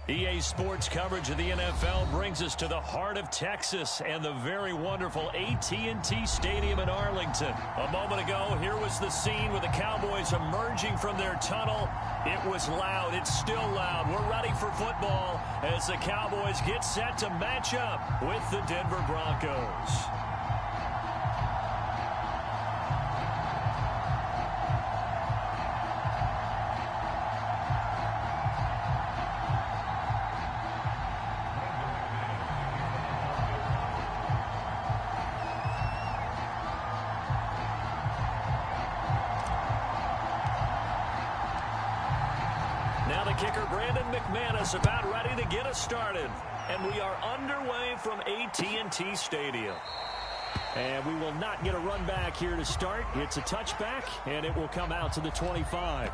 EA Sports coverage of the NFL brings us to the heart of Texas and the very wonderful AT&T Stadium in Arlington. A moment ago, here was the scene with the Cowboys emerging from their tunnel. It was loud. It's still loud. We're ready for football as the Cowboys get set to match up with the Denver Broncos. About ready to get us started, and we are underway from AT&T Stadium. And we will not get a run back here to start. It's a touchback, and it will come out to the 25.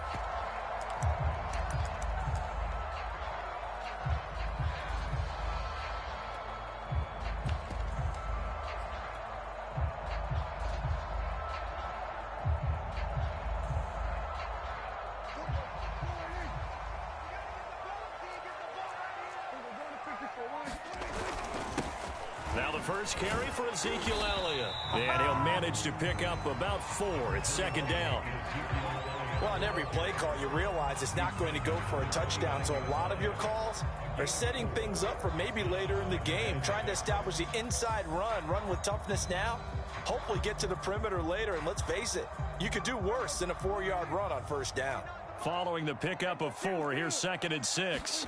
Now the first carry for Ezekiel Elliott. And he'll manage to pick up about 4. It's second down. Well, on every play call, you realize it's not going to go for a touchdown. So a lot of your calls are setting things up for maybe later in the game, trying to establish the inside run with toughness now, hopefully get to the perimeter later. And let's face it, you could do worse than a 4-yard run on first down. Following the pickup of 4, here's 2nd and 6.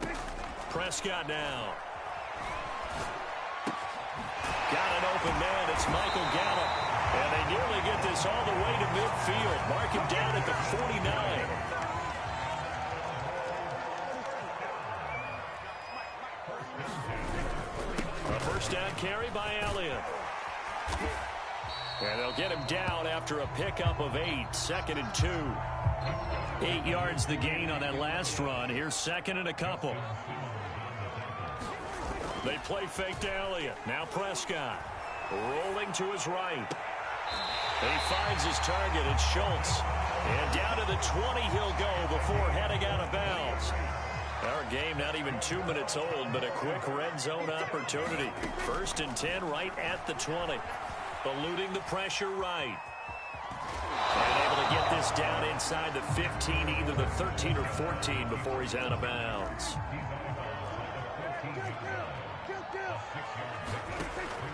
Prescott now. Got an open man. It's Michael Gallup. And they nearly get this all the way to midfield. Mark him down at the 49. A first down carry by Elliott. And they'll get him down after a pickup of 8. 2nd and 2. 8 yards the gain on that last run. Here's 2nd and a couple. They play fake to Elliott. Now Prescott rolling to his right. He finds his target. It's Schultz. And down to the 20 he'll go before heading out of bounds. Our game not even 2 minutes old, but a quick red zone opportunity. 1st and 10 right at the 20. Eluding the pressure right. And able to get this down inside the 15, either the 13 or 14 before he's out of bounds.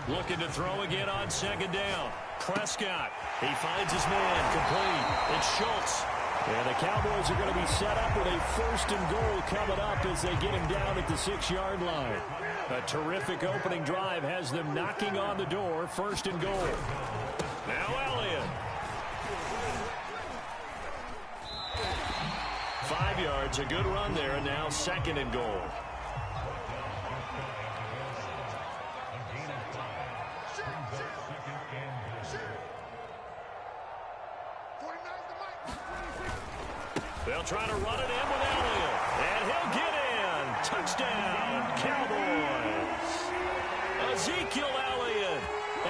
Looking to throw again on 2nd down. Prescott. He finds his man. Complete. It's Schultz. And the Cowboys are going to be set up with a 1st and goal coming up as they get him down at the 6-yard line. A terrific opening drive has them knocking on the door. 1st and goal. Now Elliott. 5 yards. A good run there. And now 2nd and goal. They'll try to run it in with Elliott. And he'll get in. Touchdown, Cowboys. Ezekiel Elliott.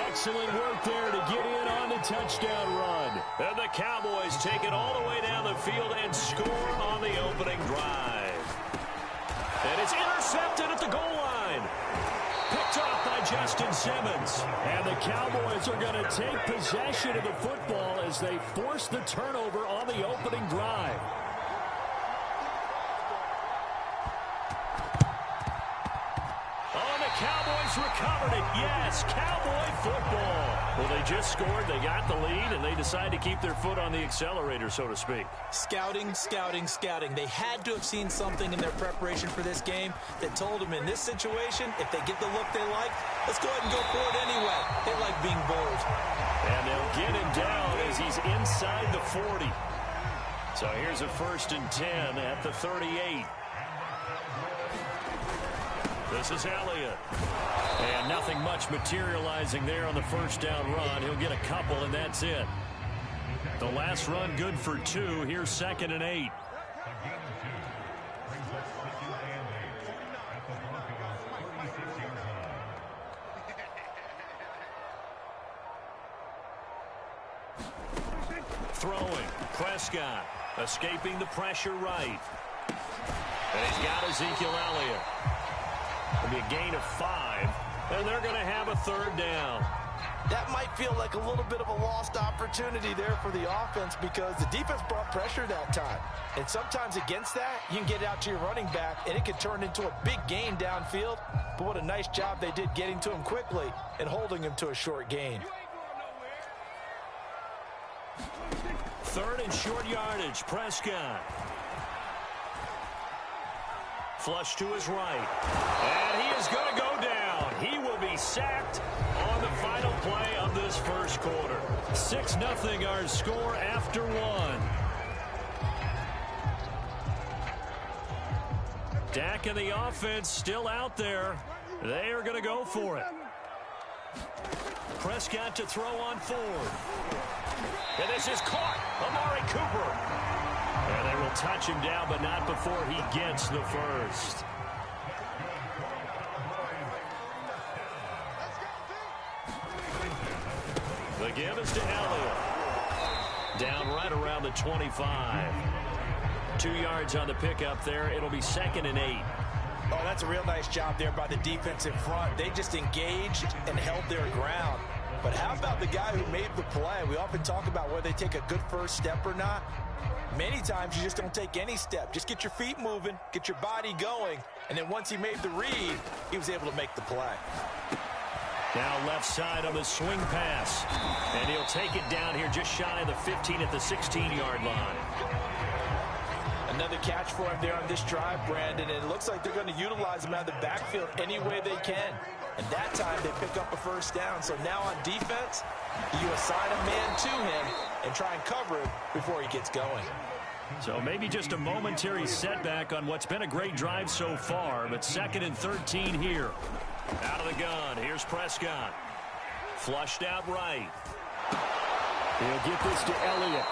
Excellent work there to get in on the touchdown run. And the Cowboys take it all the way down the field and score on the opening drive. And it's intercepted at the goal line. Picked off by Justin Simmons. And the Cowboys are going to take possession of the football as they force the turnover on the opening drive. Cowboys recovered it. Yes, Cowboy football. Well, they just scored. They got the lead, and they decide to keep their foot on the accelerator, so to speak. Scouting, scouting, scouting. They had to have seen something in their preparation for this game that told them in this situation, if they get the look they like, let's go ahead and go for it anyway. They like being bold. And they'll get him down as he's inside the 40. So here's a 1st and 10 at the 38. This is Elliott. And nothing much materializing there on the 1st down run. He'll get a couple, and that's it. The last run good for 2. Here's 2nd and 8. Throwing. Prescott escaping the pressure right. And he's got Ezekiel Elliott. It'll be a gain of 5, and they're going to have a third down. That might feel like a little bit of a lost opportunity there for the offense because the defense brought pressure that time. And sometimes against that, you can get out to your running back, and it can turn into a big gain downfield. But what a nice job they did getting to him quickly and holding him to a short gain. Third and short yardage, Prescott. Flush to his right. And he is going to go down. He will be sacked on the final play of this first quarter. 6-0 our score after 1. Dak and the offense still out there. They are going to go for it. Prescott to throw on 4. And this is caught. Amari Cooper. And they will touch him down, but not before he gets the first. The give is to Elliott. Down right around the 25. 2 yards on the pickup there. It'll be 2nd and 8. Oh, that's a real nice job there by the defense in front. They just engaged and held their ground. But how about the guy who made the play? We often talk about whether they take a good first step or not. Many times you just don't take any step. Just get your feet moving, get your body going, and then once he made the read, he was able to make the play. Now left side on the swing pass. And he'll take it down here just shy of the 15 at the 16-yard line. Another catch for him there on this drive, Brandon, and it looks like they're going to utilize him out of the backfield any way they can. And that time they pick up a first down. So now on defense, you assign a man to him and try and cover him before he gets going. So maybe just a momentary setback on what's been a great drive so far, but 2nd and 13 here. Out of the gun, here's Prescott. Flushed out right. He'll get this to Elliott.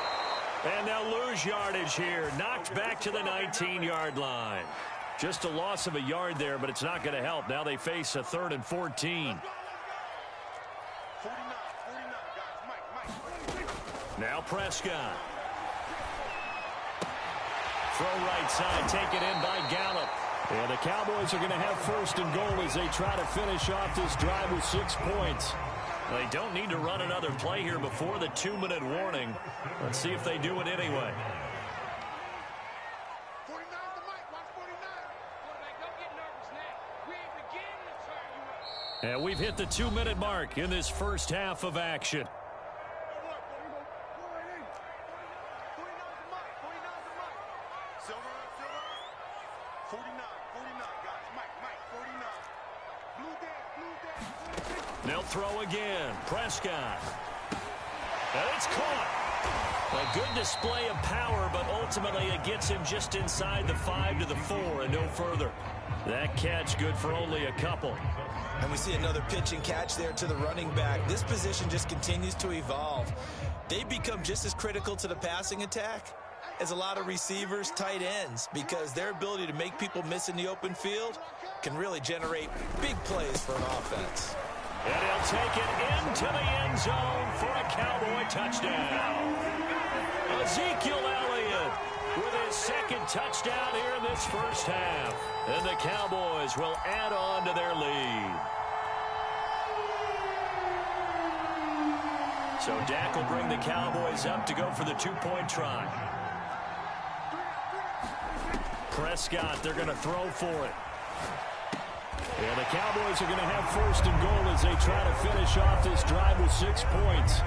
And they'll lose yardage here. Knocked back to the 19-yard line. Just a loss of a yard there, but it's not going to help. Now they face a 3rd and 14. Now Prescott. Throw right side, taken in by Gallup. And the Cowboys are going to have 1st and goal as they try to finish off this drive with 6 points. They don't need to run another play here before the 2-minute warning. Let's see if they do it anyway. And we've hit the 2-minute mark in this first half of action. They'll throw again. Prescott. And it's caught. A good display of power, but ultimately it gets him just inside the 5 to the 4 and no further. That catch good for only a couple. And we see another pitch and catch there to the running back. This position just continues to evolve. They become just as critical to the passing attack as a lot of receivers, tight ends, because their ability to make people miss in the open field can really generate big plays for an offense. And he'll take it into the end zone for a Cowboy touchdown. Ezekiel Elliott with his 2nd touchdown here in this first half. And the Cowboys will add on to their lead. So Dak will bring the Cowboys up to go for the 2-point try. Prescott, they're going to throw for it. And the Cowboys are going to have 1st and goal as they try to finish off this drive with 6 points.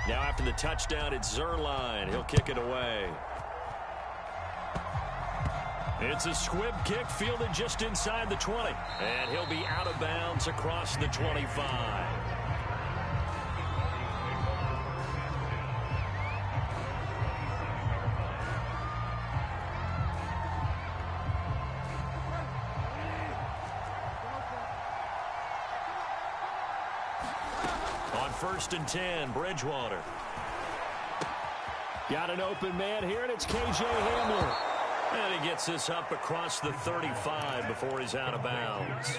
Now after the touchdown, it's Zerline. He'll kick it away. It's a squib kick fielded just inside the 20. And he'll be out of bounds across the 25. On 1st and 10, Bridgewater. Got an open man here, and it's K.J. Hamler. And he gets this up across the 35 before he's out of bounds.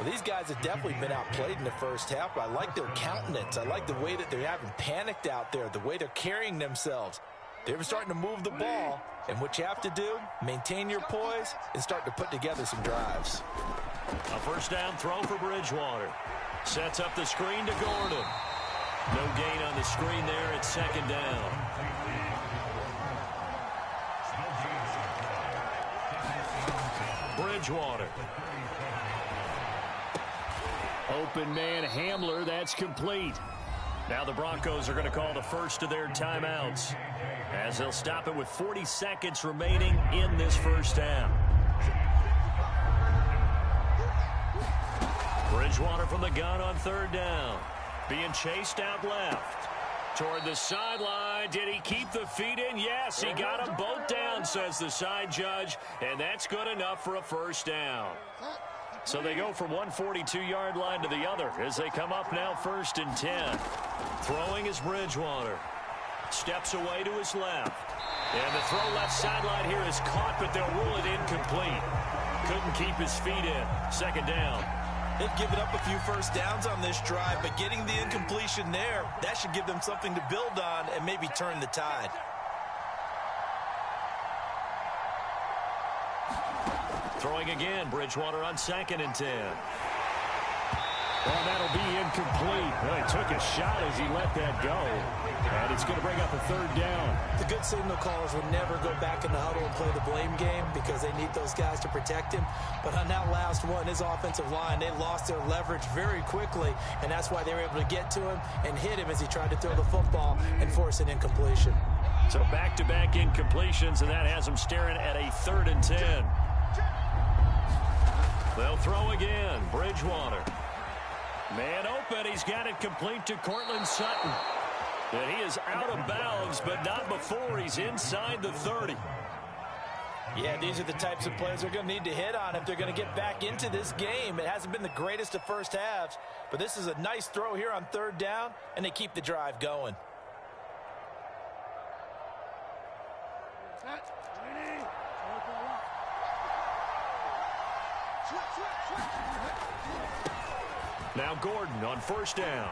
Well, these guys have definitely been outplayed in the first half, but I like their countenance. I like the way that they haven't panicked out there, the way they're carrying themselves. They're starting to move the ball, and what you have to do, maintain your poise and start to put together some drives. A first down throw for Bridgewater. Sets up the screen to Gordon. No gain on the screen there. It's second down. Bridgewater. Open man Hamler. That's complete. Now the Broncos are going to call the first of their timeouts, as they'll stop it with 40 seconds remaining in this first half. Bridgewater from the gun on third down. Being chased out left. Toward the sideline. Did he keep the feet in? Yes, he got them both down, says the side judge. And that's good enough for a first down. So they go from one 42-yard line to the other as they come up now 1st and 10. Throwing is Bridgewater. Steps away to his left. And the throw left sideline here is caught, but they'll rule it incomplete. Couldn't keep his feet in. Second down. They've given up a few first downs on this drive, but getting the incompletion there, that should give them something to build on and maybe turn the tide. Throwing again, Bridgewater on 2nd and 10. Well, that'll be incomplete. Well, he took a shot as he let that go. And it's going to bring up a third down. The good signal callers would never go back in the huddle and play the blame game because they need those guys to protect him. But on that last one, his offensive line, they lost their leverage very quickly, and that's why they were able to get to him and hit him as he tried to throw the football and force an incompletion. So back-to-back incompletions, and that has them staring at a 3rd and 10. They'll throw again. Bridgewater. Man open. He's got it complete to Cortland Sutton. And he is out of bounds, but not before he's inside the 30. Yeah, these are the types of plays they're going to need to hit on if they're going to get back into this game. It hasn't been the greatest of first halves, but this is a nice throw here on 3rd down, and they keep the drive going. Now Gordon on 1st down.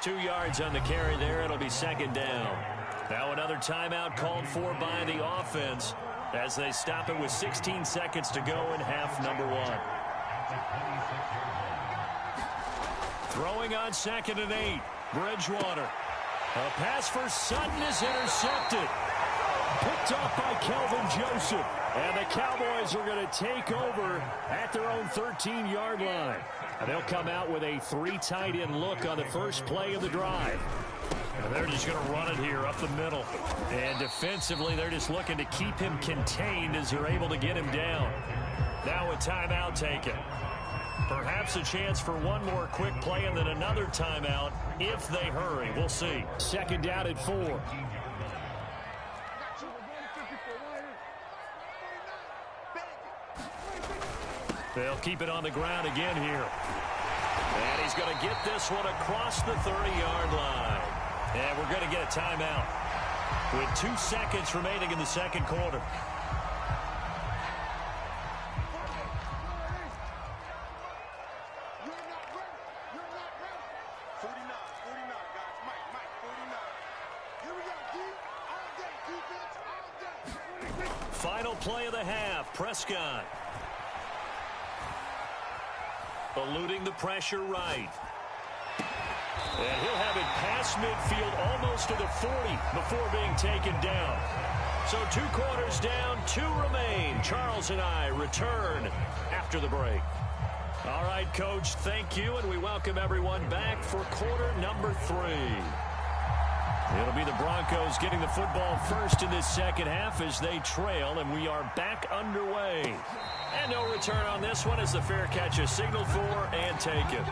2 yards on the carry there. It'll be 2nd down. Now another timeout called for by the offense as they stop it with 16 seconds to go in half number 1. Throwing on 2nd and 8. Bridgewater. A pass for Sutton is intercepted. Picked off by Kelvin Joseph. And the Cowboys are going to take over at their own 13-yard line. And they'll come out with a 3 tight end look on the first play of the drive. And they're just going to run it here up the middle. And defensively, they're just looking to keep him contained as they're able to get him down. Now a timeout taken. Perhaps a chance for one more quick play and then another timeout if they hurry. We'll see. 2nd down at 4. They'll keep it on the ground again here. And he's going to get this one across the 30-yard line. And we're going to get a timeout with 2 seconds remaining in the second quarter. Final play of the half, Prescott. Eluding the pressure right. And he'll have it past midfield almost to the 40 before being taken down. So 2 quarters down, 2 remain. Charles and I return after the break. All right, Coach, thank you, and we welcome everyone back for quarter number 3. It'll be the Broncos getting the football first in this second half as they trail, and we are back underway. And no return on this one as the fair catch is signaled for and taken.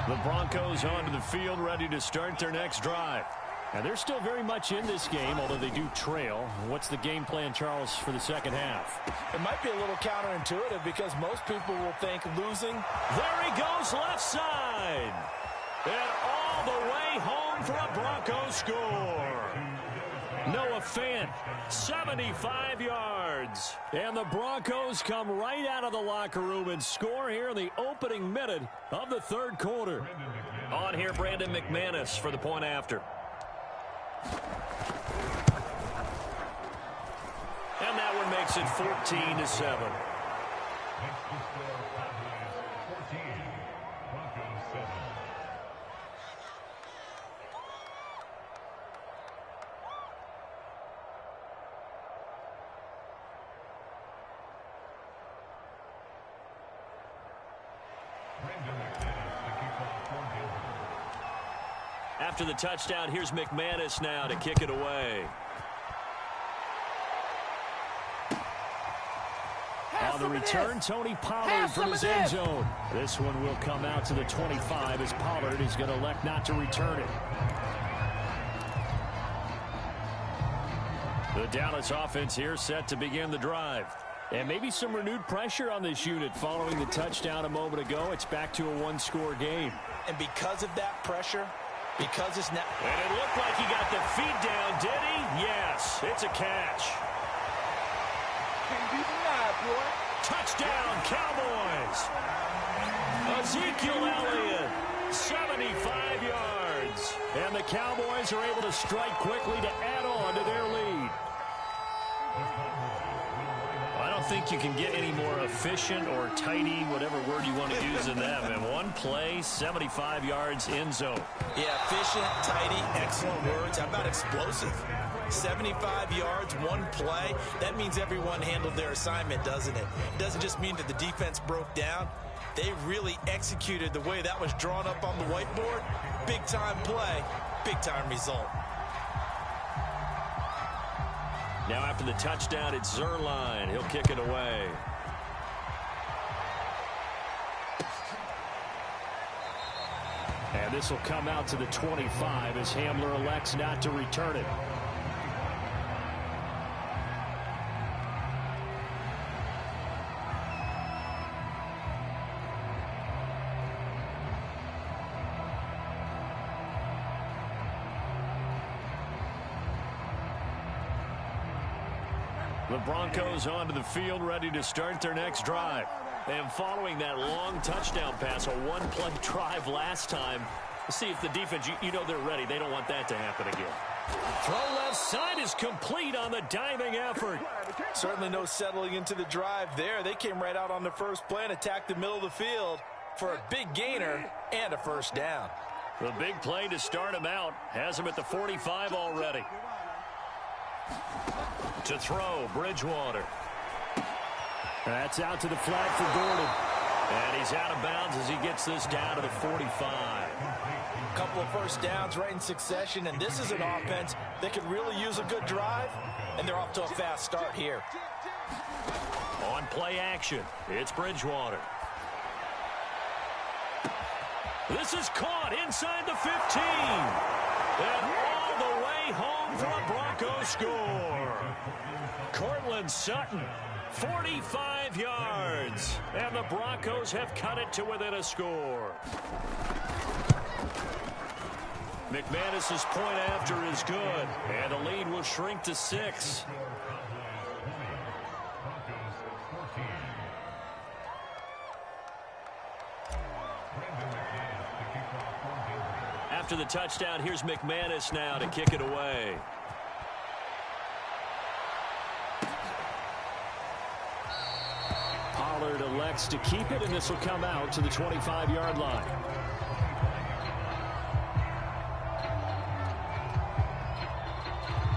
The Broncos onto the field ready to start their next drive. And they're still very much in this game, although they do trail. What's the game plan, Charles, for the second half? It might be a little counterintuitive because most people will think losing. There he goes, left side. And all the way home for a Broncos score. Noah Fant, 75 yards. And the Broncos come right out of the locker room and score here in the opening minute of the third quarter. On here, Brandon McManus for the point after. And that one makes it 14-7. After the touchdown, here's McManus now to kick it away. On the return, Tony Pollard from his end zone. This one will come out to the 25 as Pollard is going to elect not to return it. The Dallas offense here set to begin the drive. And maybe some renewed pressure on this unit following the touchdown a moment ago. It's back to a one-score game. And because of that pressure, because it's not... And it looked like he got the feet down, did he? Yes, it's a catch. Can't be denied, boy. Touchdown, Cowboys. Ezekiel Elliott, 75 yards. And the Cowboys are able to strike quickly to add on to their lead. I don't think you can get any more efficient or tidy, whatever word you want to use in them. And one play, 75 yards in zone. Yeah, efficient, tidy, excellent words. How about explosive? 75 yards, one play. That means everyone handled their assignment, doesn't it? It doesn't just mean that the defense broke down. They really executed the way that was drawn up on the whiteboard. Big-time play, big-time result. Now after the touchdown, it's Zerline. He'll kick it away. And this will come out to the 25 as Hamler elects not to return it. The Broncos onto the field, ready to start their next drive. And following that long touchdown pass, a one-play drive last time, see if the defense, you know they're ready. They don't want that to happen again. Throw left side is complete on the diving effort. Certainly no settling into the drive there. They came right out on the first play and attacked the middle of the field for a big gainer and a first down. The big play to start him out has him at the 45 already. To throw, Bridgewater. That's out to the flat for Gordon. And he's out of bounds as he gets this down to the 45. A couple of first downs right in succession, and this is an offense that could really use a good drive, and they're off to a fast start here. On play action, it's Bridgewater. This is caught inside the 15. And all the way home for a Broncos score. Cortland Sutton, 45 yards. And the Broncos have cut it to within a score. McManus's point after is good. And the lead will shrink to 6. After the touchdown, here's McManus now to kick it away. Pollard elects to keep it, and this will come out to the 25-yard line.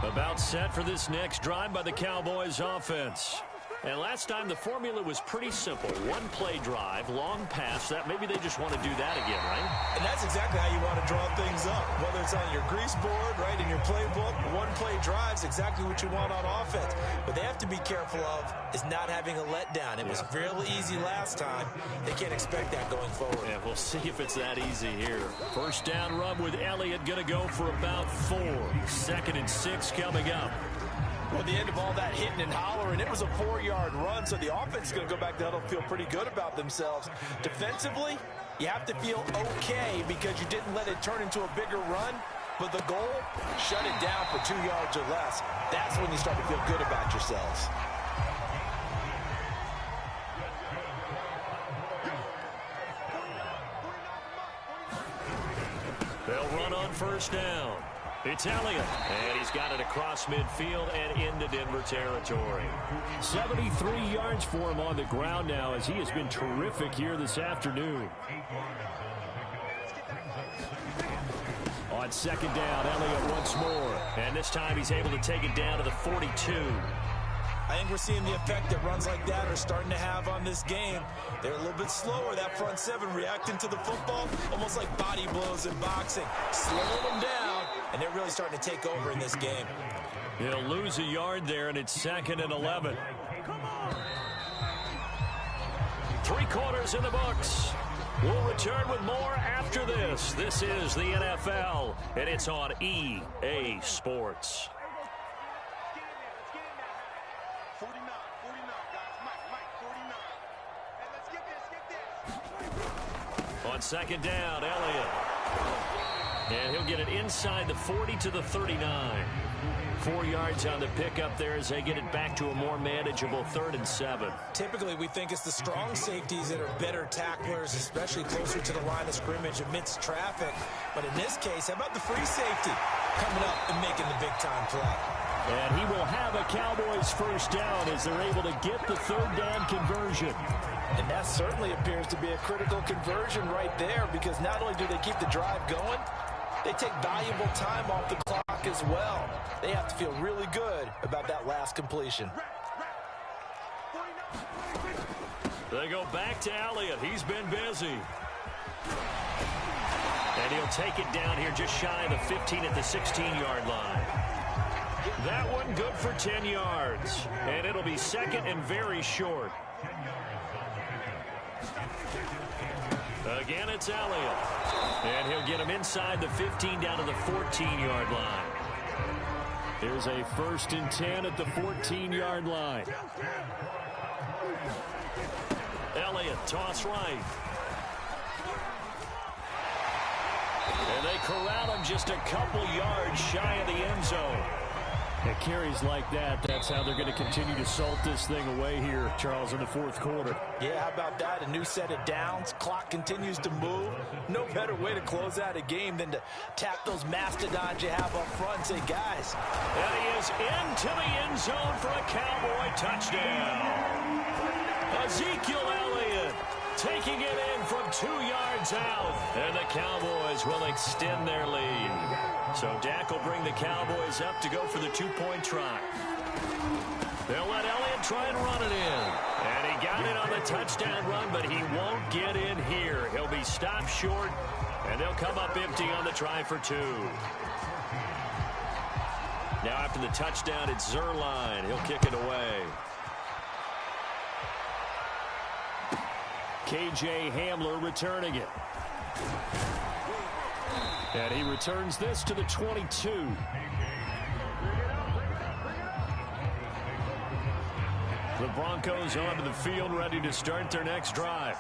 About set for this next drive by the Cowboys offense. And last time the formula was pretty simple. One play drive, long pass. That maybe they just want to do that again, right? And that's exactly how you want to draw things up. Whether it's on your grease board, right, in your playbook, one play drive's exactly what you want on offense. But they have to be careful of is not having a letdown. It was real easy last time. They can't expect that going forward. Yeah, we'll see if it's that easy here. First down run with Elliott going to go for about 4. 2nd and 6 coming up. Well, the end of all that hitting and hollering, it was a 4-yard run, so the offense is going to go back to huddle, feel pretty good about themselves. Defensively, you have to feel okay because you didn't let it turn into a bigger run. But the goal, shut it down for 2 yards or less. That's when you start to feel good about yourselves. They'll run on first down. It's Elliott, and he's got it across midfield and into Denver territory. 73 yards for him on the ground now, as he has been terrific here this afternoon. On second down, Elliott once more. And this time he's able to take it down to the 42. I think we're seeing the effect that runs like that are starting to have on this game. They're a little bit slower, that front seven, reacting to the football, almost like body blows in boxing. Slowing them down, and they're really starting to take over in this game. He'll lose a yard there, and it's 2nd and 11. 3 quarters in the books. We'll return with more after this. This is the NFL, and it's on EA Sports. On second down, Elliott. And he'll get it inside the 40 to the 39. 4 yards on the pickup there as they get it back to a more manageable 3rd and 7. Typically, we think it's the strong safeties that are better tacklers, especially closer to the line of scrimmage amidst traffic. But in this case, how about the free safety coming up and making the big-time play? And he will have a Cowboys first down as they're able to get the 3rd down conversion. And that certainly appears to be a critical conversion right there, because not only do they keep the drive going, they take valuable time off the clock as well. They have to feel really good about that last completion. They go back to Elliott. He's been busy. And he'll take it down here just shy of the 15 at the 16-yard line. That one good for 10 yards. And it'll be 2nd and very short. Again, it's Elliott. And he'll get him inside the 15 down to the 14-yard line. Here's a 1st and 10 at the 14-yard line. Elliott, toss right. And they corral him just a couple yards shy of the end zone. At carries like that, that's how they're going to continue to salt this thing away here, Charles, in the 4th quarter. Yeah, how about that? A new set of downs. Clock continues to move. No better way to close out a game than to tap those mastodons you have up front and say, guys. And he is into the end zone for a Cowboy touchdown. Ezekiel Elliott taking it in from 2 yards out. And the Cowboys will extend their lead. So Dak will bring the Cowboys up to go for the 2-point try. They'll let Elliott try and run it in. And he got it on the touchdown run, but he won't get in here. He'll be stopped short, and they'll come up empty on the try for 2. Now after the touchdown, it's Zerline. He'll kick it away. K.J. Hamler returning it. And he returns this to the 22. The Broncos onto the field, ready to start their next drive.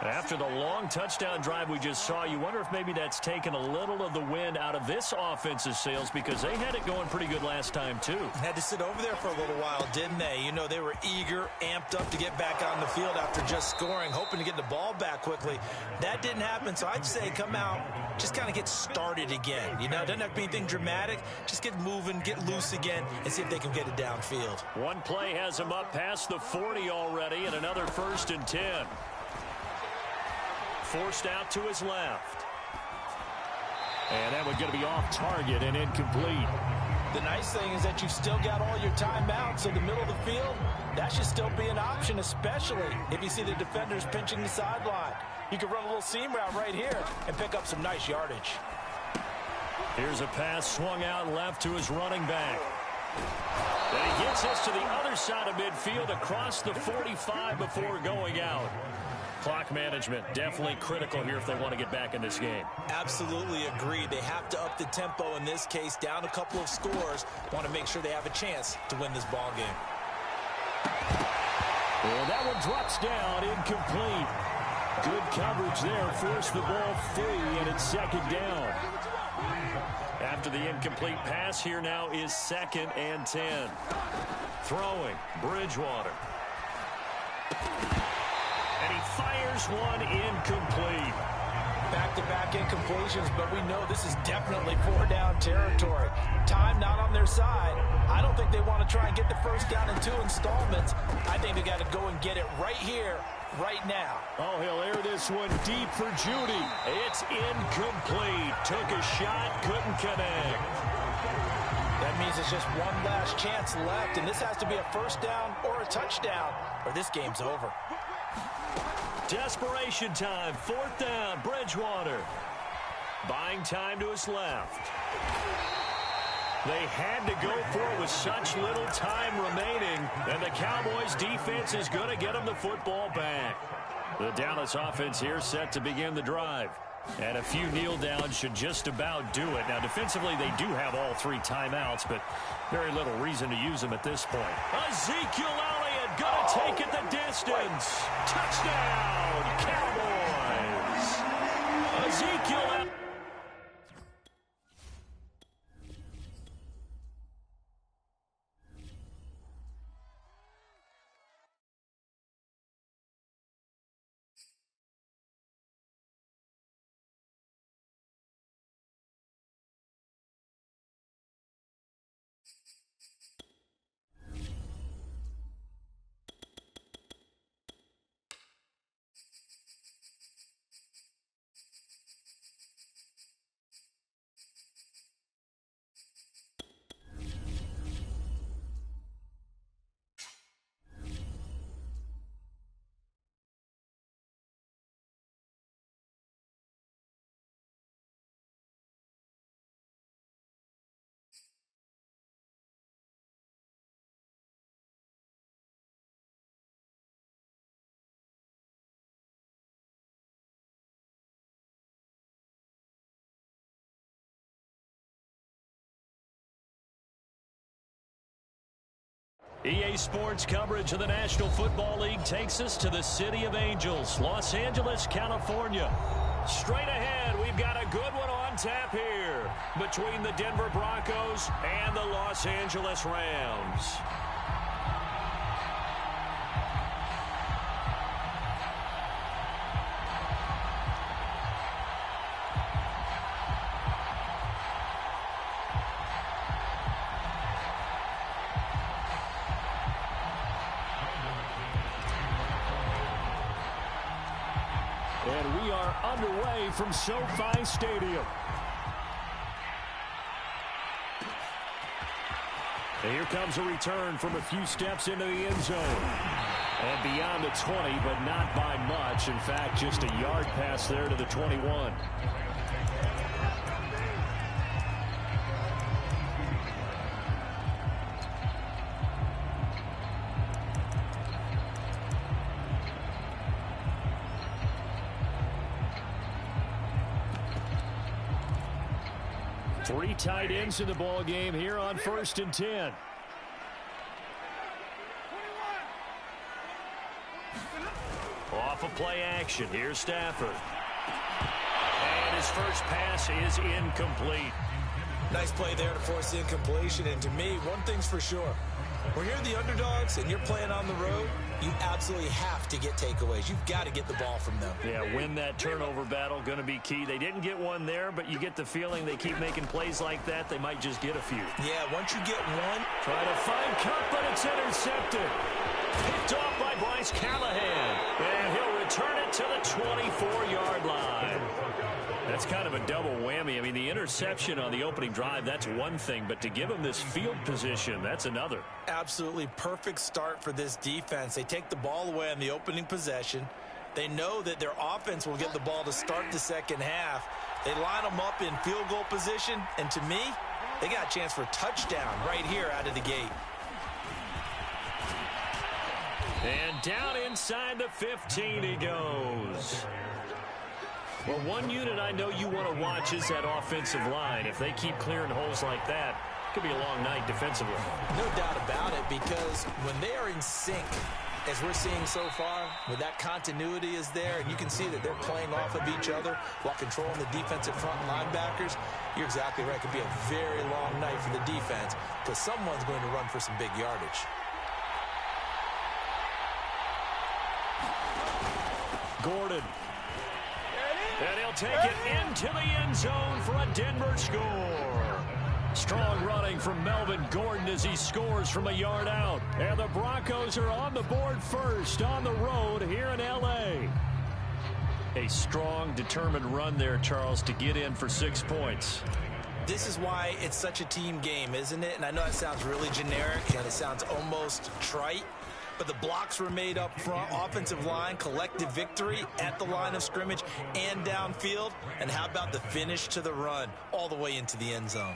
After the long touchdown drive we just saw, you wonder if maybe that's taken a little of the wind out of this offense's sails, because they had it going pretty good last time, too. Had to sit over there for a little while, didn't they? You know, they were eager, amped up to get back on the field after just scoring, hoping to get the ball back quickly. That didn't happen, so I'd say come out, just kind of get started again. You know, it doesn't have to be anything dramatic. Just get moving, get loose again, and see if they can get it downfield. One play has them up past the 40 already, and another 1st and 10. Forced out to his left. And that one's going to be off target and incomplete. The nice thing is that you've still got all your timeouts, so the middle of the field, that should still be an option, especially if you see the defenders pinching the sideline. You can run a little seam route right here and pick up some nice yardage. Here's a pass swung out left to his running back. And he gets this to the other side of midfield across the 45 before going out. Clock management definitely critical here if they want to get back in this game. Absolutely agree. They have to up the tempo in this case, down a couple of scores. Want to make sure they have a chance to win this ball game. Well, that one drops down, incomplete. Good coverage there, forced the ball free, and it's 2nd down. After the incomplete pass, here now is 2nd and 10. Throwing, Bridgewater. And he fires one incomplete. Back-to-back incompletions, but we know this is definitely 4-down territory. Time not on their side. I don't think they want to try and get the first down in 2 installments. I think they got to go and get it right here, right now. Oh, he'll air this one deep for Judy. It's incomplete. Took a shot, couldn't connect. That means it's just one last chance left, and this has to be a first down or a touchdown, or this game's over. Desperation time, 4th down, Bridgewater. Buying time to his left. They had to go for it with such little time remaining, and the Cowboys defense is going to get them the football back. The Dallas offense here set to begin the drive. And a few kneel downs should just about do it. Now, defensively, they do have all 3 timeouts, but very little reason to use them at this point. Ezekiel Elliott going to take it the distance. Touchdown, Cowboys. Ezekiel Elliott. EA Sports coverage of the National Football League takes us to the City of Angels, Los Angeles, California. Straight ahead, we've got a good one on tap here between the Denver Broncos and the Los Angeles Rams. And we are underway from SoFi Stadium. And here comes a return from a few steps into the end zone. And beyond the 20, but not by much. In fact, just a yard pass there to the 21. Three tight ends in the ball game here on 1st and 10. Off of play action. Here's Stafford. And his first pass is incomplete. Nice play there to force the incompletion. And to me, one thing's for sure. When you're the underdogs and you're playing on the road, you absolutely have to get takeaways. You've got to get the ball from them. Yeah, win that turnover battle, going to be key. They didn't get one there, but you get the feeling they keep making plays like that, they might just get a few. Yeah, once you get one. Try to find Cup, but it's intercepted. Picked off by Bryce Callahan. And he'll return it to the 24-yard line. That's kind of a double whammy. I mean, the interception on the opening drive, that's one thing. But to give him this field position, that's another. Absolutely perfect start for this defense. They take the ball away on the opening possession. They know that their offense will get the ball to start the second half. They line them up in field goal position. And to me, they got a chance for a touchdown right here out of the gate. And down inside the 15 he goes. Well, one unit I know you want to watch is that offensive line. If they keep clearing holes like that, it could be a long night defensively. No doubt about it, because when they are in sync, as we're seeing so far, where that continuity is there, and you can see that they're playing off of each other while controlling the defensive front linebackers, you're exactly right. It could be a very long night for the defense because someone's going to run for some big yardage. Gordon. And he'll take it into the end zone for a Denver score. Strong running from Melvin Gordon as he scores from a yard out. And the Broncos are on the board first on the road here in L.A. A strong, determined run there, Charles, to get in for 6 points. This is why it's such a team game, isn't it? And I know it sounds really generic and it sounds almost trite, but the blocks were made up front, offensive line, collective victory at the line of scrimmage and downfield. And how about the finish to the run all the way into the end zone?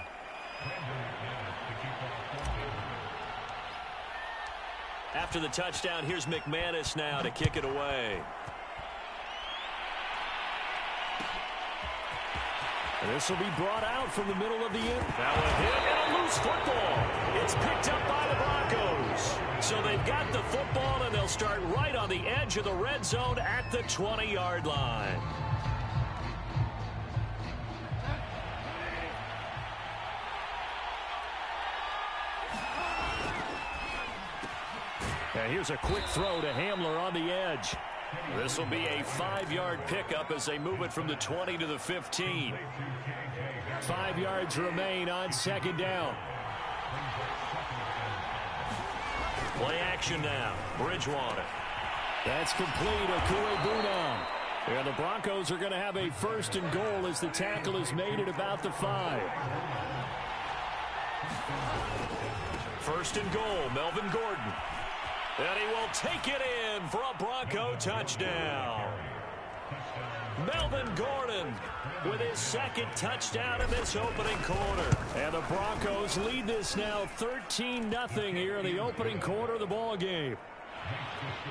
After the touchdown, here's McManus now to kick it away. This will be brought out from the middle of the end. Now a hit and a loose football. It's picked up by the Broncos. So they've got the football, and they'll start right on the edge of the red zone at the 20-yard line. And here's a quick throw to Hamler on the edge. This will be a 5-yard pickup as they move it from the 20 to the 15. 5 yards remain on second down. Play action now. Bridgewater. That's complete. Okuegbunam. And the Broncos are going to have a 1st and goal as the tackle is made at about the 5. 1st and goal, Melvin Gordon. And he will take it in for a Bronco touchdown. Melvin Gordon with his 2nd touchdown in this opening quarter. And the Broncos lead this now 13-0 here in the opening quarter of the ball game.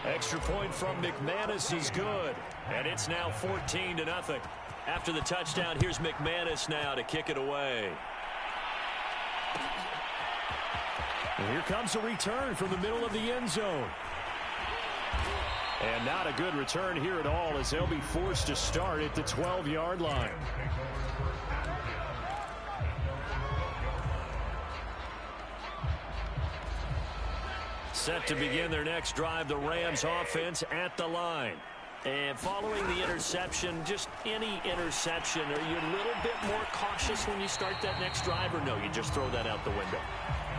Extra point from McManus is good. And it's now 14-0. After the touchdown, here's McManus now to kick it away. And here comes a return from the middle of the end zone. And not a good return here at all as they'll be forced to start at the 12-yard line. Set to begin their next drive, the Rams offense at the line. And following the interception, just any interception, are you a little bit more cautious when you start that next drive, or no, you just throw that out the window?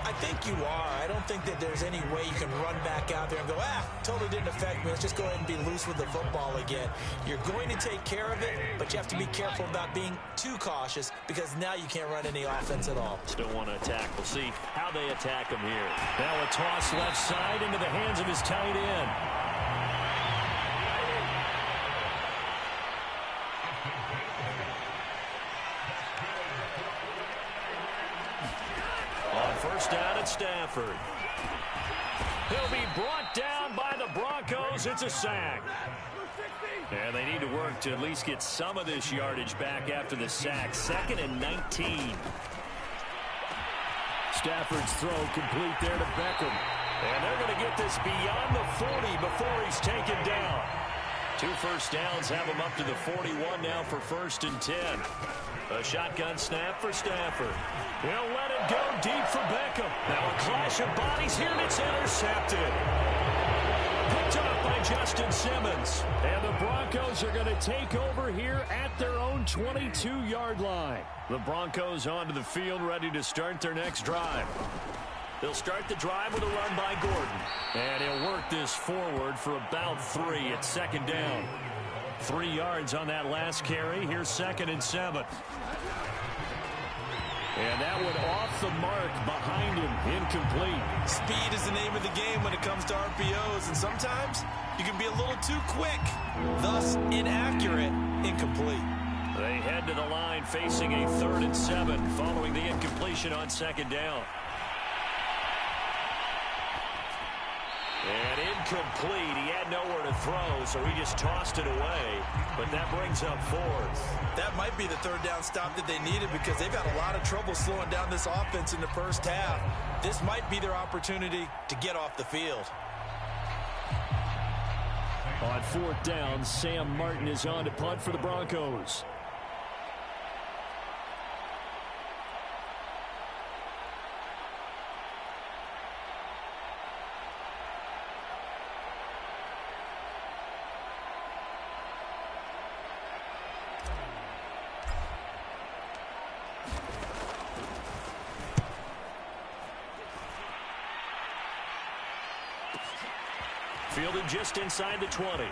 I think you are. I don't think that there's any way you can run back out there and go, totally didn't affect me. Let's just go ahead and be loose with the football again. You're going to take care of it, but you have to be careful about being too cautious because now you can't run any offense at all. Still want to attack. We'll see how they attack him here. Now a toss left side into the hands of his tight end. First down at Stafford. He'll be brought down by the Broncos. It's a sack. And they need to work to at least get some of this yardage back after the sack. 2nd and 19. Stafford's throw complete there to Beckham. And they're going to get this beyond the 40 before he's taken down. 2 first downs have him up to the 41 now for 1st and 10. A shotgun snap for Stafford. He'll let it go deep for Beckham. Now a clash of bodies here, and it's intercepted. Picked up by Justin Simmons. And the Broncos are going to take over here at their own 22-yard line. The Broncos onto the field, ready to start their next drive. They'll start the drive with a run by Gordon. And he'll work this forward for about 3 at 2nd down. 3 yards on that last carry. Here's 2nd and 7. And that one off the mark behind him. Incomplete. Speed is the name of the game when it comes to RPOs. And sometimes you can be a little too quick. Thus, inaccurate, incomplete. They head to the line facing a 3rd and 7 following the incompletion on 2nd down. And incomplete. He had nowhere to throw, so he just tossed it away. But that brings up 4th. That might be the 3rd down stop that they needed because they've had a lot of trouble slowing down this offense in the first half. This might be their opportunity to get off the field. On fourth down, Sam Martin is on to punt for the Broncos. Fielded just inside the 20.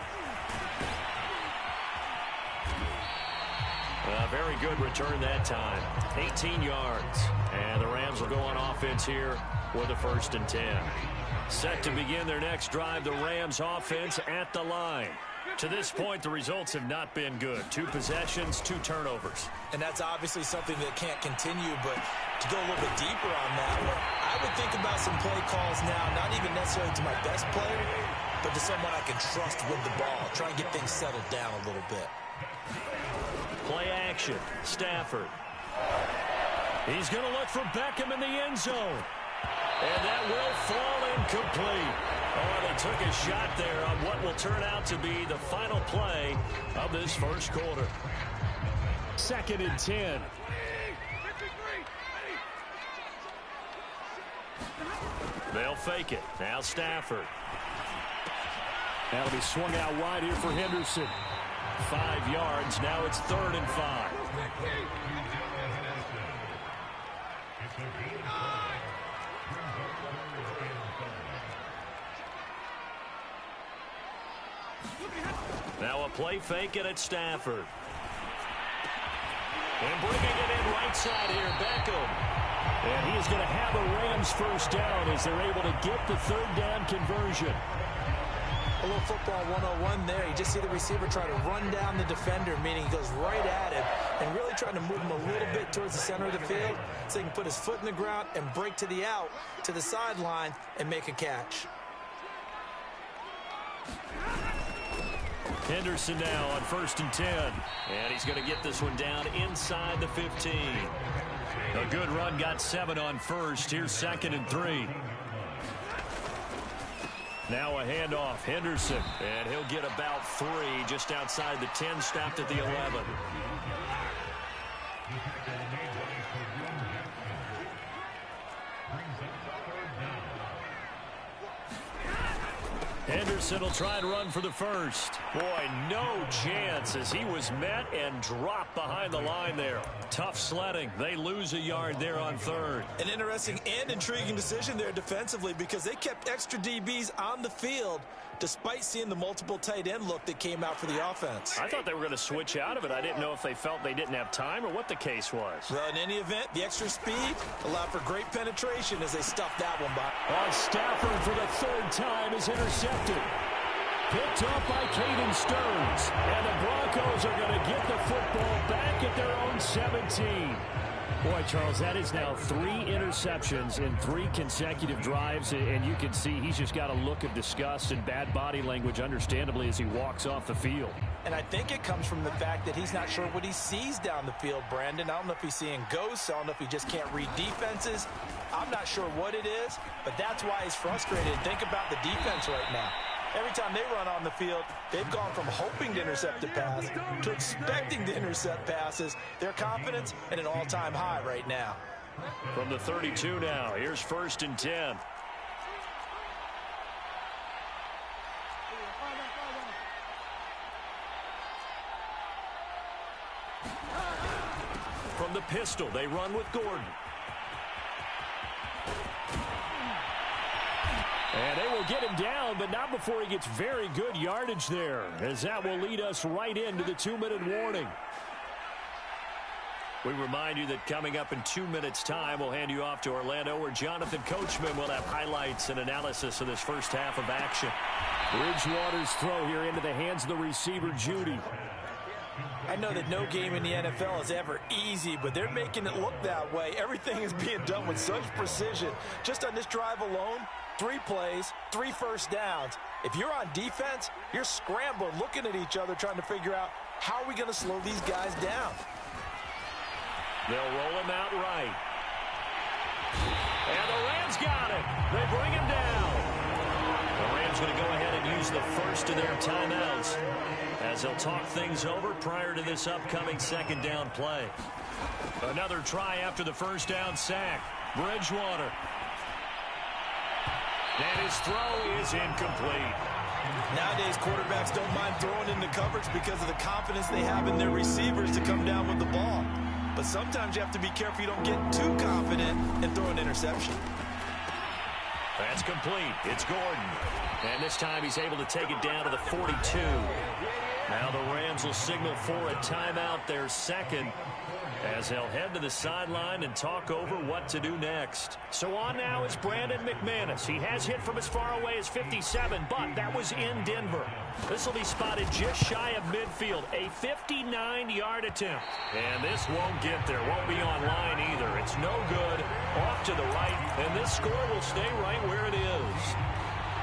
A very good return that time. 18 yards. And the Rams will go on offense here with a 1st and 10. Set to begin their next drive, the Rams offense at the line. To this point, the results have not been good. 2 possessions, 2 turnovers. And that's obviously something that can't continue, but to go a little bit deeper on that one, I would think about some play calls now, not even necessarily to my best player, but to someone I can trust with the ball. Try and get things settled down a little bit. Play action. Stafford. He's going to look for Beckham in the end zone. And that will fall incomplete. Oh, they took a shot there on what will turn out to be the final play of this first quarter. 2nd and 10. They'll fake it. Now Stafford. That'll be swung out wide here for Henderson. 5 yards. Now it's 3rd and 5. Now a play fake it at Stafford. And bringing it in right side here, Beckham. And he is going to have a Rams 1st down as they're able to get the 3rd down conversion. A little football 101 there. You just see the receiver try to run down the defender, meaning he goes right at him and really trying to move him a little bit towards the center of the field so he can put his foot in the ground and break to the out, to the sideline, and make a catch. Henderson now on 1st and 10. And he's going to get this one down inside the 15. A good run, got 7 on 1st. Here's 2nd and 3. Now a handoff, Henderson. And he'll get about 3 just outside the 10, stopped at the 11. Henderson will try and run for the 1st. Boy, no chance as he was met and dropped behind the line there. Tough sledding. They lose a yard there on 3rd. An interesting and intriguing decision there defensively because they kept extra DBs on the field despite seeing the multiple tight end look that came out for the offense. I thought they were going to switch out of it. I didn't know if they felt they didn't have time or what the case was. Well, in any event, the extra speed allowed for great penetration as they stuffed that one by. Stafford for the 3rd time is intercepted. Picked up by Caden Stearns. And the Broncos are going to get the football back at their own 17. Boy, Charles, that is now 3 interceptions in 3 consecutive drives, and you can see he's just got a look of disgust and bad body language, understandably, as he walks off the field. And I think it comes from the fact that he's not sure what he sees down the field, Brandon. I don't know if he's seeing ghosts. I don't know if he just can't read defenses. I'm not sure what it is, but that's why he's frustrated. Think about the defense right now. Every time they run on the field, they've gone from hoping to intercept a pass to expecting to intercept passes. Their confidence at an all-time high right now. From the 32 now, here's 1st and 10. From the pistol, they run with Gordon. And they will get him down, but not before he gets very good yardage there, as that will lead us right into the 2-minute warning. We remind you that coming up in 2 minutes' time, we'll hand you off to Orlando, where Jonathan Coachman will have highlights and analysis of this first half of action. Bridgewater's throw here into the hands of the receiver, Judy. I know that no game in the NFL is ever easy, but they're making it look that way. Everything is being done with such precision. Just on this drive alone, 3 plays, 3 first downs. If you're on defense, you're scrambling, looking at each other, trying to figure out how are we going to slow these guys down. They'll roll him out right. And the Rams got it. They bring him down. The Rams Broncos going to go ahead and use the first of their timeouts as they'll talk things over prior to this upcoming second down play. Another try after the first down sack. Bridgewater. And his throw is incomplete. Nowadays, quarterbacks don't mind throwing into coverage because of the confidence they have in their receivers to come down with the ball. But sometimes you have to be careful you don't get too confident and throw an interception. That's complete. It's Gordon. And this time he's able to take it down to the 42. Now the Rams will signal for a timeout, their second, as they'll head to the sideline and talk over what to do next. So on now is Brandon McManus. He has hit from as far away as 57, but that was in Denver. This will be spotted just shy of midfield, a 59-yard attempt. And this won't get there, won't be on line either. It's no good, off to the right, and this score will stay right where it is.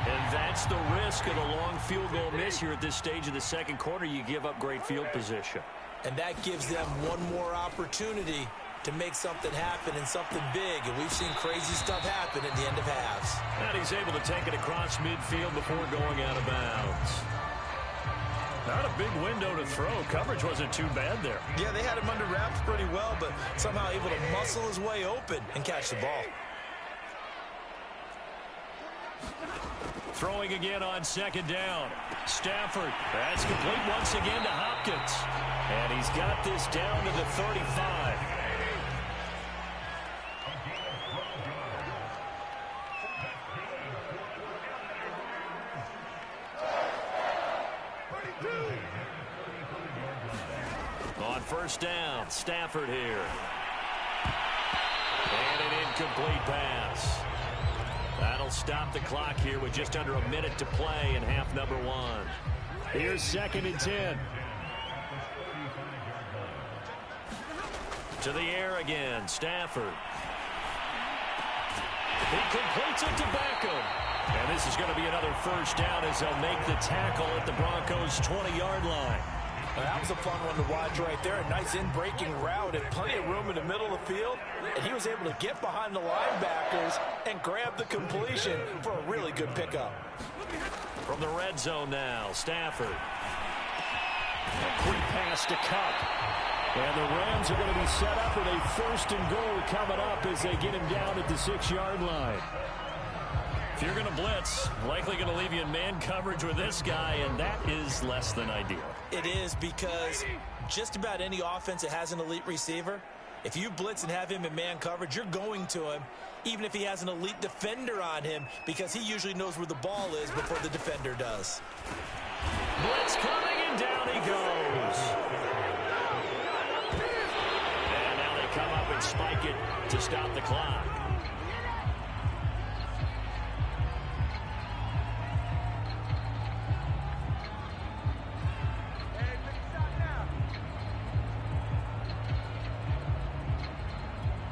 And that's the risk of the long field goal miss here at this stage of the second quarter. You give up great field position. And that gives them one more opportunity to make something happen and something big. And we've seen crazy stuff happen at the end of halves. And he's able to take it across midfield before going out of bounds. Not a big window to throw. Coverage wasn't too bad there. Yeah, they had him under wraps pretty well, but somehow able to muscle his way open and catch the ball. Throwing again on second down. Stafford. That's complete once again to Hopkins. And he's got this down to the 35. On first down, Stafford here. And an incomplete pass. That'll stop the clock here with just under a minute to play in half number one. Here's second and 10. To the air again, Stafford. He completes it to Beckham. And this is going to be another first down as they'll make the tackle at the Broncos' 20-yard line. That was a fun one to watch right there. A nice in-breaking route and plenty of room in the middle of the field. And he was able to get behind the linebackers and grab the completion for a really good pickup. From the red zone now, Stafford. A quick pass to Cup. And the Rams are going to be set up with a first and goal coming up as they get him down at the 6-yard line. If you're going to blitz, likely going to leave you in man coverage with this guy, and that is less than ideal. It is, because just about any offense that has an elite receiver, if you blitz and have him in man coverage, you're going to him, even if he has an elite defender on him, because he usually knows where the ball is before the defender does. Blitz coming, and down he goes. And now they come up and spike it to stop the clock.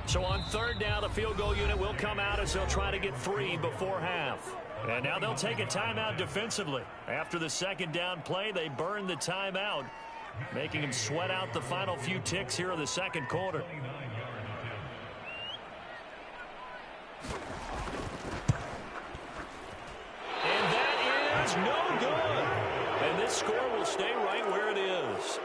So on third down, the field goal unit will come out as they'll try to get 3 before half. And now they'll take a timeout defensively. After the second down play, they burn the timeout, making them sweat out the final few ticks here in the second quarter. And that is no good. And this score will stay right where it is.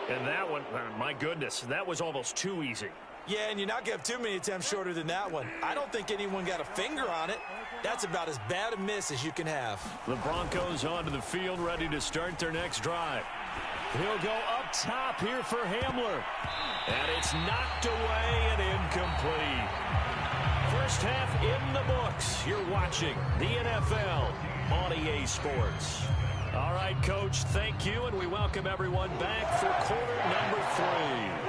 And that one, my goodness, that was almost too easy. Yeah, and you're not going to have too many attempts shorter than that one. I don't think anyone got a finger on it. That's about as bad a miss as you can have. The Broncos onto the field, ready to start their next drive. He'll go up top here for Hamler. And it's knocked away and incomplete. First half in the books. You're watching the NFL on EA Sports. All right, Coach, thank you, and we welcome everyone back for quarter number 3.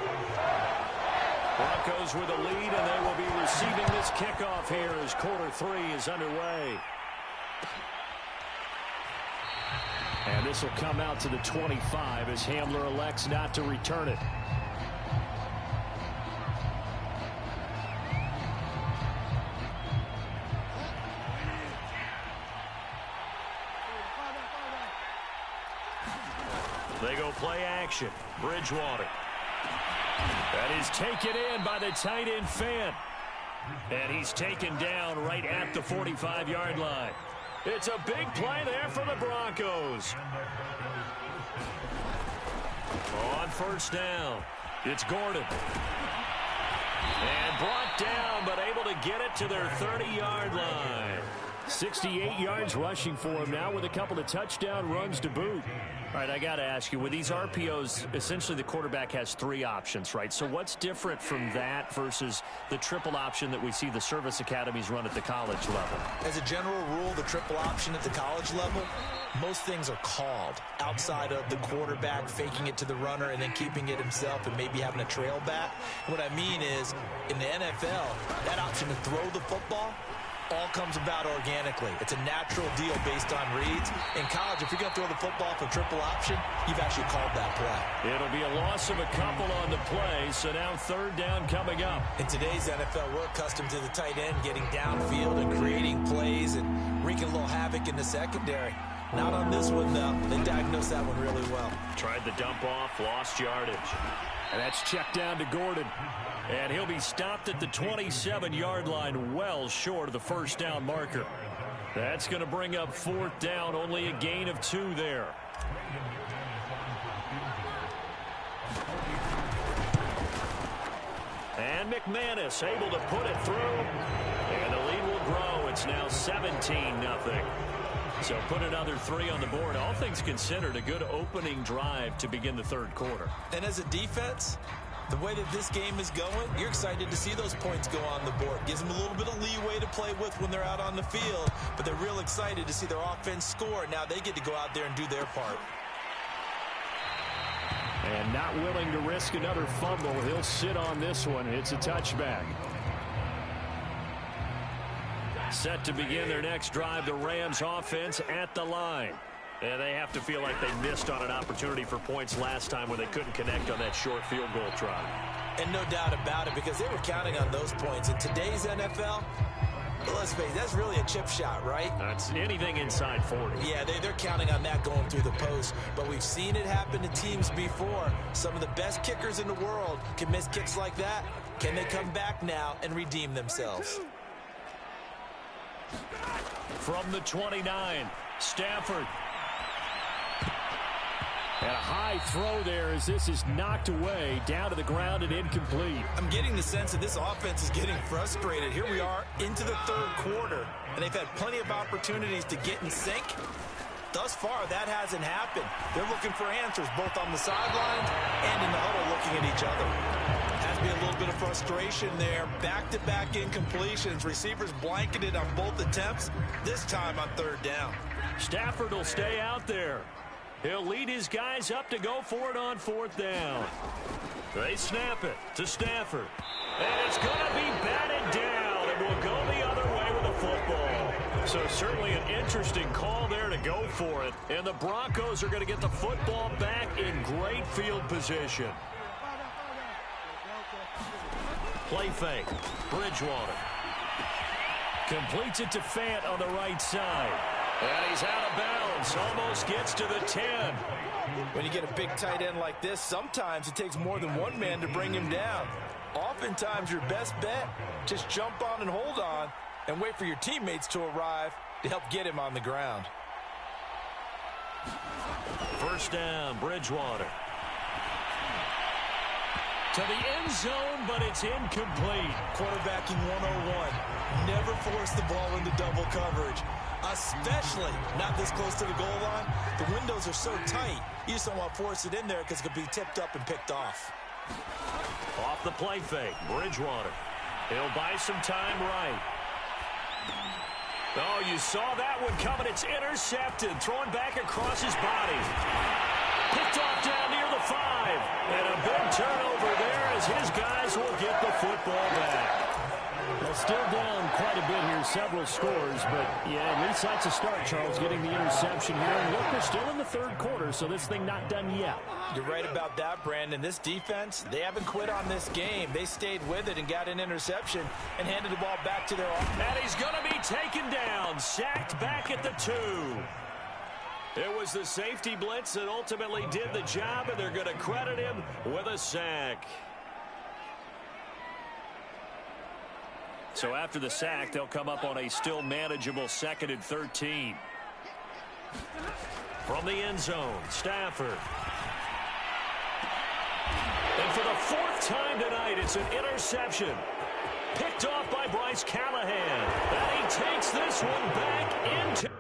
Broncos with a lead, and they will be receiving this kickoff here as quarter 3 is underway. And this will come out to the 25 as Hamler elects not to return it. They go play action. Bridgewater. That is taken in by the tight end Fant. And he's taken down right at the 45-yard line. It's a big play there for the Broncos. On first down, it's Gordon. And brought down, but able to get it to their 30-yard line. 68 yards rushing for him now with a couple of touchdown runs to boot. All right, I got to ask you, with these RPOs, essentially the quarterback has 3 options, right? So what's different from that versus the triple option that we see the service academies run at the college level? As a general rule, the triple option at the college level, most things are called outside of the quarterback faking it to the runner and then keeping it himself and maybe having a trail back. What I mean is, in the NFL, that option to throw the football all comes about organically. It's a natural deal based on reads. In college, if you're going to throw the football for triple option, you've actually called that play. It'll be a loss of a couple on the play, so now third down coming up. In today's NFL, we're accustomed to the tight end getting downfield and creating plays and wreaking a little havoc in the secondary. Not on this one, though. They diagnosed that one really well. Tried the dump off, lost yardage. And that's checked down to Gordon. And he'll be stopped at the 27-yard line, well short of the first down marker. That's going to bring up fourth down, only a gain of 2 there. And McManus able to put it through. And the lead will grow. It's now 17-0. So put another 3 on the board. All things considered, a good opening drive to begin the third quarter. And as a defense, the way that this game is going, you're excited to see those points go on the board. Gives them a little bit of leeway to play with when they're out on the field, but they're real excited to see their offense score. Now they get to go out there and do their part. And not willing to risk another fumble. He'll sit on this one. It's a touchback. Set to begin their next drive, the Rams offense at the line. And they have to feel like they missed on an opportunity for points last time when they couldn't connect on that short field goal try. And no doubt about it, because they were counting on those points. In today's NFL, let's face it, that's really a chip shot, right? That's anything inside 40. Yeah, they're counting on that going through the post. But we've seen it happen to teams before. Some of the best kickers in the world can miss kicks like that. Can they come back now and redeem themselves? From the 29, Stafford. And a high throw there as this is knocked away, down to the ground and incomplete. I'm getting the sense that this offense is getting frustrated. Here we are into the third quarter, and they've had plenty of opportunities to get in sync. Thus far, that hasn't happened. They're looking for answers both on the sidelines and in the huddle looking at each other. Has to be a little bit of frustration there. Back-to-back incompletions. Receivers blanketed on both attempts, this time on third down. Stafford will stay out there. He'll lead his guys up to go for it on fourth down. They snap it to Stafford. And it's going to be batted down. It will go the other way with the football. So certainly an interesting call there to go for it. And the Broncos are going to get the football back in great field position. Play fake. Bridgewater. Completes it to Fant on the right side. And he's out of bounds. Almost gets to the 10. When you get a big tight end like this, sometimes it takes more than one man to bring him down. Oftentimes, your best bet, just jump on and hold on and wait for your teammates to arrive to help get him on the ground. First down, Bridgewater. To the end zone, but it's incomplete. Quarterbacking 101. Never force the ball into double coverage, especially not this close to the goal line. The windows are so tight, you just don't want to force it in there because it could be tipped up and picked off. Off the play fake, Bridgewater. He'll buy some time right. Oh, you saw that one coming. It's intercepted. Thrown back across his body. Picked off down near the 5. And a big turnover there as his guys will get the football back. Well, still down quite a bit here, several scores, but yeah, at least that's a start, Charles, getting the interception here. And look, we're still in the third quarter, so this thing not done yet. You're right about that, Brandon. This defense, they haven't quit on this game. They stayed with it and got an interception and handed the ball back to their offense. And he's going to be taken down, sacked back at the 2. It was the safety blitz that ultimately did the job, and they're going to credit him with a sack. So after the sack, they'll come up on a still manageable 2nd and 13. From the end zone, Stafford. And for the 4th time tonight, it's an interception. Picked off by Bryce Callahan. And he takes this one back into...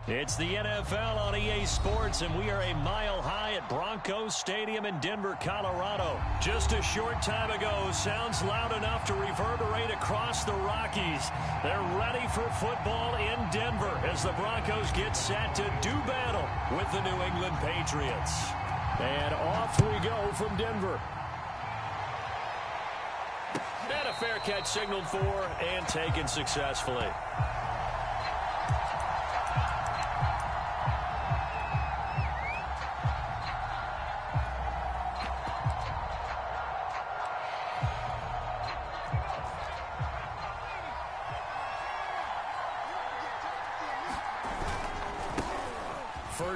It's the NFL on EA Sports, and we are a mile high at Broncos Stadium in Denver, Colorado. Just a short time ago, sounds loud enough to reverberate across the Rockies. They're ready for football in Denver as the Broncos get set to do battle with the New England Patriots. And off we go from Denver. And a fair catch signaled for and taken successfully.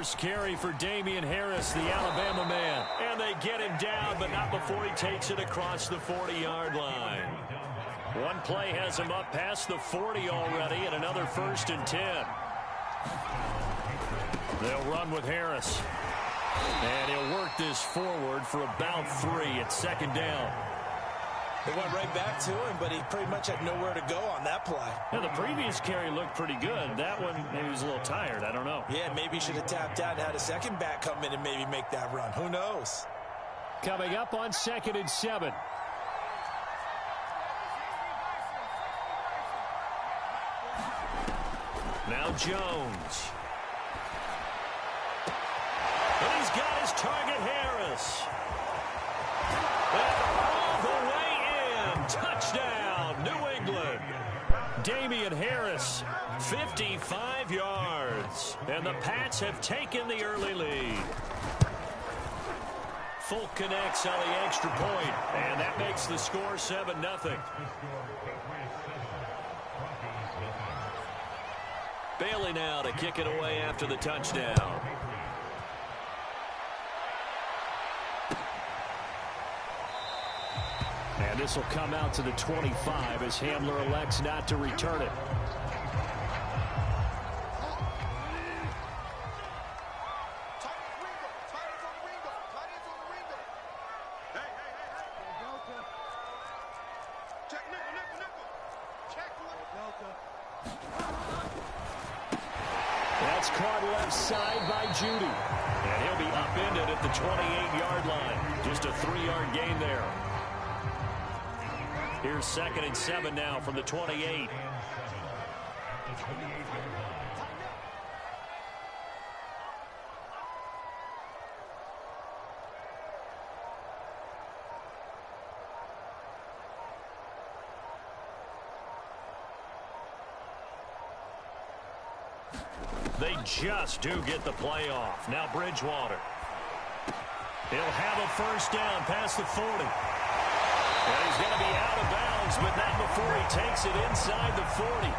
First carry for Damian Harris, the Alabama man. And they get him down, but not before he takes it across the 40-yard line. One play has him up past the 40 already, and another 1st and 10. They'll run with Harris. And he'll work this forward for about 3 at 2nd down. It went right back to him, but he pretty much had nowhere to go on that play. Yeah, the previous carry looked pretty good. That one, maybe he was a little tired. I don't know. Yeah, maybe he should have tapped out and had a second back come in and maybe make that run. Who knows? Coming up on 2nd and 7. Now Jones. And he's got his target, Harris. And all the way in. Touchdown, New England. Damian Harris, 55 yards. And the Pats have taken the early lead. Folk connects on the extra point, and that makes the score 7-0. Bailey now to kick it away after the touchdown. And this will come out to the 25 as Hamler elects not to return it. That's caught left side by Judy. And he'll be upended at the 28-yard line. Just a 3-yard gain there. Here's 2nd and 7 now from the 28. They just do get the play off. Now Bridgewater. He'll have a first down past the 40. And he's going to be out of bounds, but not before he takes it inside the 40.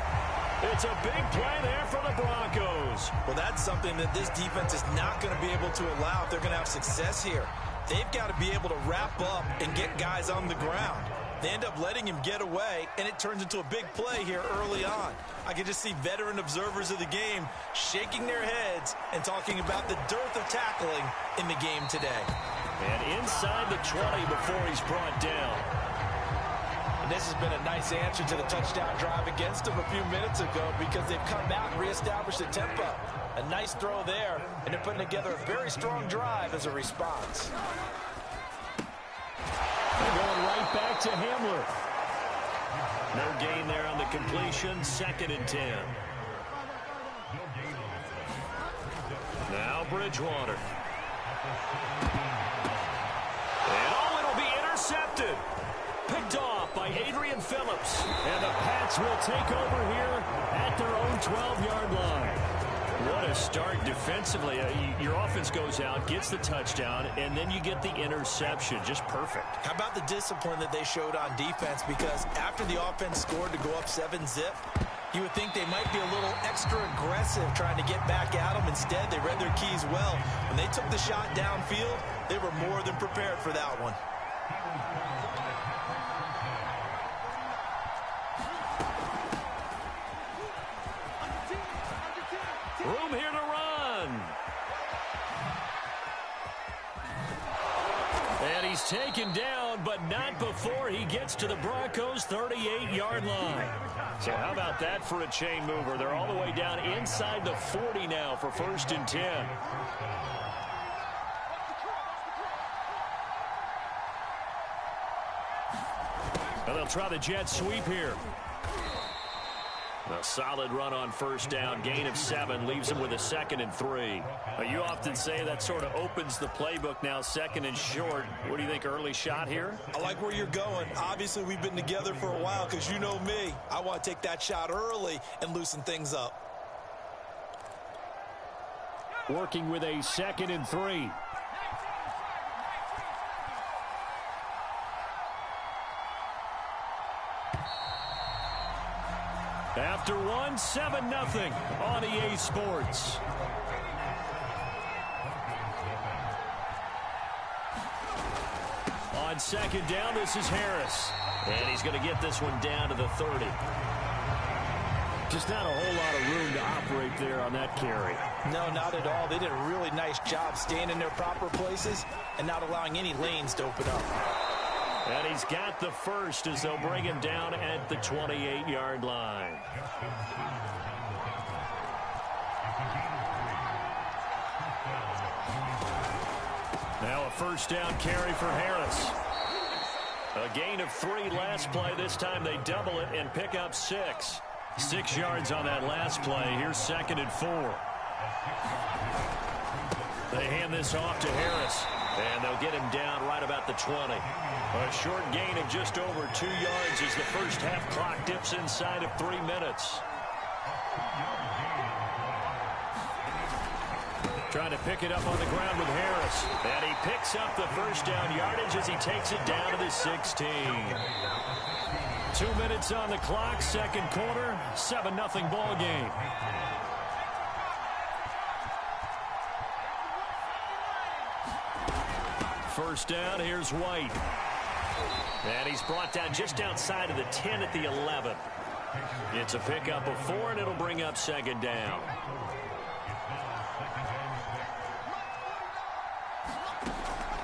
It's a big play there for the Broncos. Well, that's something that this defense is not going to be able to allow if they're going to have success here. They've got to be able to wrap up and get guys on the ground. They end up letting him get away, and it turns into a big play here early on. I can just see veteran observers of the game shaking their heads and talking about the dearth of tackling in the game today. And inside the 20 before he's brought down. And this has been a nice answer to the touchdown drive against them a few minutes ago because they've come out and reestablished the tempo. A nice throw there, and they're putting together a very strong drive as a response. They're going right back to Hamler. No gain there on the completion. 2nd and 10. Now Bridgewater. And oh, it'll be intercepted. Picked off by Adrian Phillips. And the Pats will take over here at their own 12-yard line. What a start defensively. Your offense goes out, gets the touchdown, and then you get the interception. Just perfect. How about the discipline that they showed on defense? Because after the offense scored to go up 7-zip, you would think they might be a little extra aggressive trying to get back at them. Instead, they read their keys well. When they took the shot downfield, they were more than prepared for that one. Room here to run. And he's taken down, but not before he gets to the Broncos' 38-yard line. So how about that for a chain mover? They're all the way down inside the 40 now for 1st and 10. And they'll try the jet sweep here. A solid run on 1st down, gain of 7, leaves him with a 2nd and 3. You often say that sort of opens the playbook now, 2nd and short. What do you think, early shot here? I like where you're going. Obviously, we've been together for a while because you know me. I want to take that shot early and loosen things up. Working with a 2nd and 3. After one, 7-0 on EA Sports. On 2nd down, this is Harris. And he's going to get this one down to the 30. Just not a whole lot of room to operate there on that carry. No, not at all. They did a really nice job staying in their proper places and not allowing any lanes to open up. And he's got the first as they'll bring him down at the 28-yard line. Now a first down carry for Harris. A gain of 3 last play. This time they double it and pick up 6. 6 yards on that last play. Here's 2nd and 4. They hand this off to Harris. And they'll get him down right about the 20. A short gain of just over 2 yards as the first half clock dips inside of 3 minutes. Trying to pick it up on the ground with Harris. And he picks up the first down yardage as he takes it down to the 16. 2 minutes on the clock, second quarter, 7-0 ball game. First down, here's White. And he's brought down just outside of the 10 at the 11. It's a pickup of 4, and it'll bring up second down.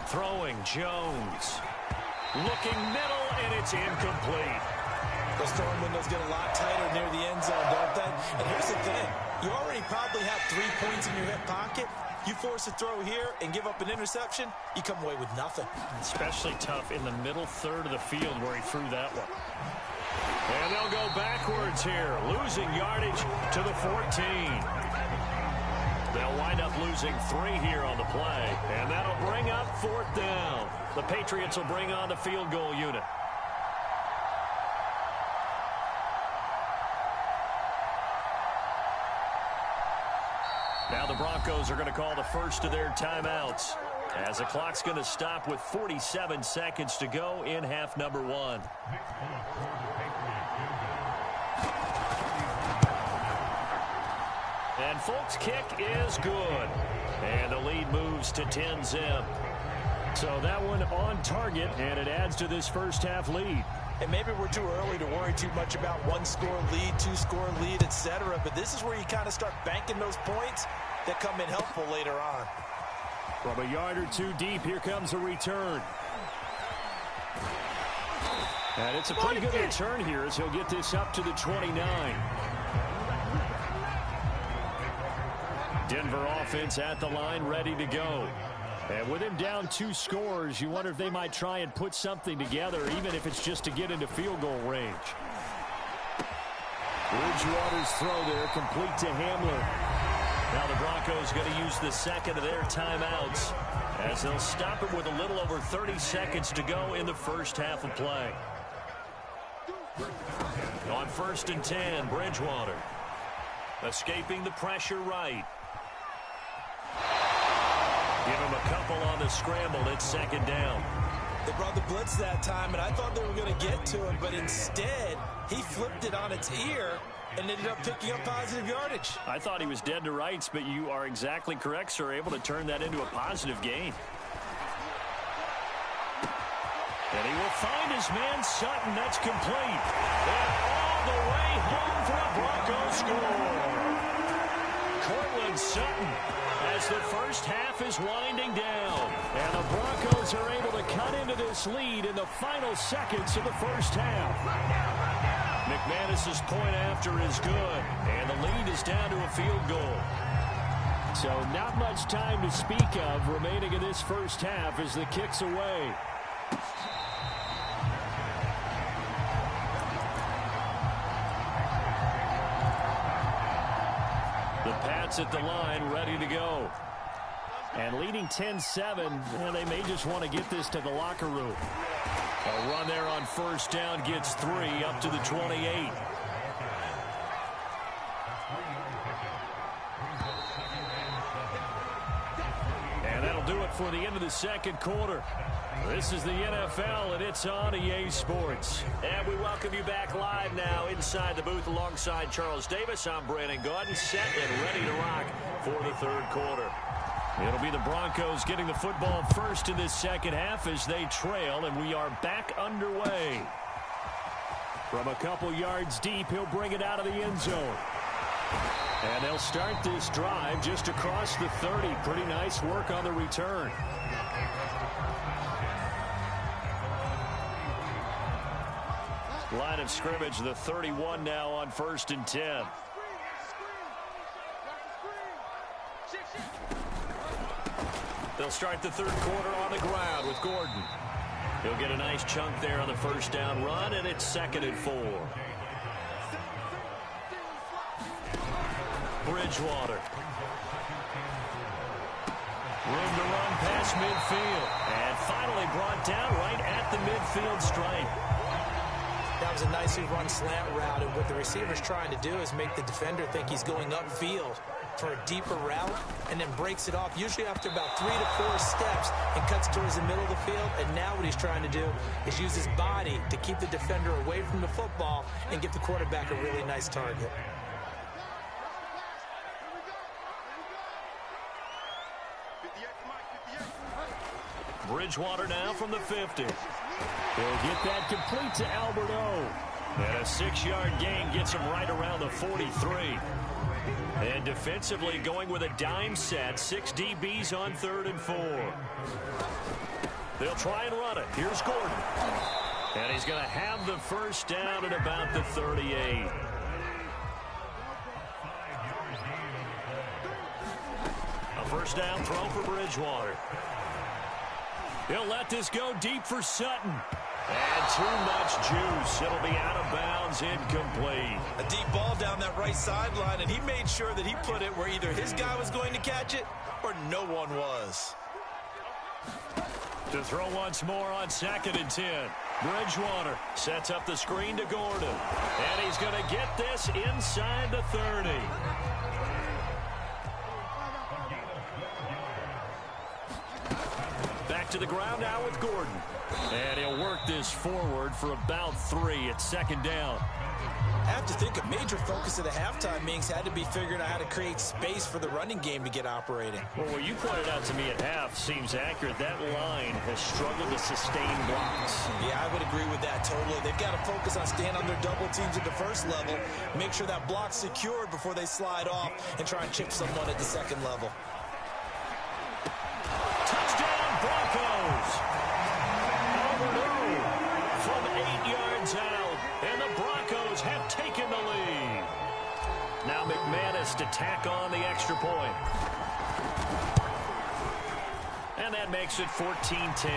Throwing, Jones. Looking middle, and it's incomplete. Those throwing windows get a lot tighter near the end zone, don't they? And here's the thing. You already probably have 3 points in your hip pocket. You force a throw here and give up an interception, you come away with nothing. Especially tough in the middle third of the field where he threw that one. And they'll go backwards here, losing yardage to the 14. They'll wind up losing 3 here on the play, and that'll bring up 4th down. The Patriots will bring on the field goal unit. Now the Broncos are going to call the first of their timeouts, as the clock's going to stop with 47 seconds to go in half number 1. And Folk's kick is good. And the lead moves to 10-zip. So that one on target, and it adds to this first half lead. And maybe we're too early to worry too much about 1-score lead, 2-score lead, etc. But this is where you kind of start banking those points that come in helpful later on. From a yard or 2 deep, here comes a return. And it's a pretty good return here as he'll get this up to the 29. Denver offense at the line, ready to go. And with him down 2 scores, you wonder if they might try and put something together, even if it's just to get into field goal range. Bridgewater's throw there, complete to Hamler. Now the Broncos going to use the second of their timeouts as they'll stop it with a little over 30 seconds to go in the first half of play. On 1st and 10, Bridgewater. Escaping the pressure right. Give him a couple on the scramble. It's 2nd down. They brought the blitz that time, and I thought they were going to get to it, but instead, he flipped it on its ear and ended up picking up positive yardage. I thought he was dead to rights, but you are exactly correct, sir. Able to turn that into a positive gain. And he will find his man, Sutton. That's complete. And all the way home for a Broncos score. Cortland Sutton, as the first half is winding down. And the Broncos are able to cut into this lead in the final seconds of the first half. McManus's point after is good. And the lead is down to a field goal. So not much time to speak of remaining in this first half as the kick's away. The Pats at the line, ready to go. And leading 10-7, they may just want to get this to the locker room. A run there on first down gets 3 up to the 28. And that'll do it for the end of the second quarter. This is the NFL, and it's on EA Sports. And we welcome you back live now inside the booth alongside Charles Davis. I'm Brandon Gaudin, set and ready to rock for the third quarter. It'll be the Broncos getting the football first in this second half as they trail, and we are back underway. From a couple yards deep, he'll bring it out of the end zone. And they'll start this drive just across the 30. Pretty nice work on the return. Line of scrimmage, the 31 now on 1st and 10. They'll start the third quarter on the ground with Gordon. He'll get a nice chunk there on the first down run, and it's 2nd and 4. Bridgewater. Room to run past midfield. And finally brought down right at the midfield stripe. That was a nicely run slant route, and what the receiver's trying to do is make the defender think he's going upfield for a deeper route, and then breaks it off, usually after about 3 to 4 steps, and cuts towards the middle of the field. And now what he's trying to do is use his body to keep the defender away from the football and give the quarterback a really nice target. Bridgewater now from the 50. He'll get that complete to Alberto. And a 6-yard gain gets him right around the 43. And defensively going with a dime set. 6 DBs on 3rd and 4. They'll try and run it. Here's Gordon. And he's going to have the first down at about the 38. A first down throw for Bridgewater. He'll let this go deep for Sutton. And too much juice. It'll be out of bounds, incomplete. A deep ball down that right sideline, and he made sure that he put it where either his guy was going to catch it or no one was. To throw once more on 2nd and 10. Bridgewater sets up the screen to Gordon. And he's going to get this inside the 30. Back to the ground now with Gordon. And he'll work this forward for about 3. It's 2nd down. I have to think a major focus of the halftime meetings had to be figuring out how to create space for the running game to get operating. Well, what you pointed out to me at half seems accurate. That line has struggled to sustain blocks. Yeah, I would agree with that totally. They've got to focus on staying on their double teams at the first level, make sure that block's secured before they slide off, and try and chip someone at the second level. Touchdown, Broncos! Alberto from 8 yards out, and the Broncos have taken the lead. Now McManus to tack on the extra point. And that makes it 14-10.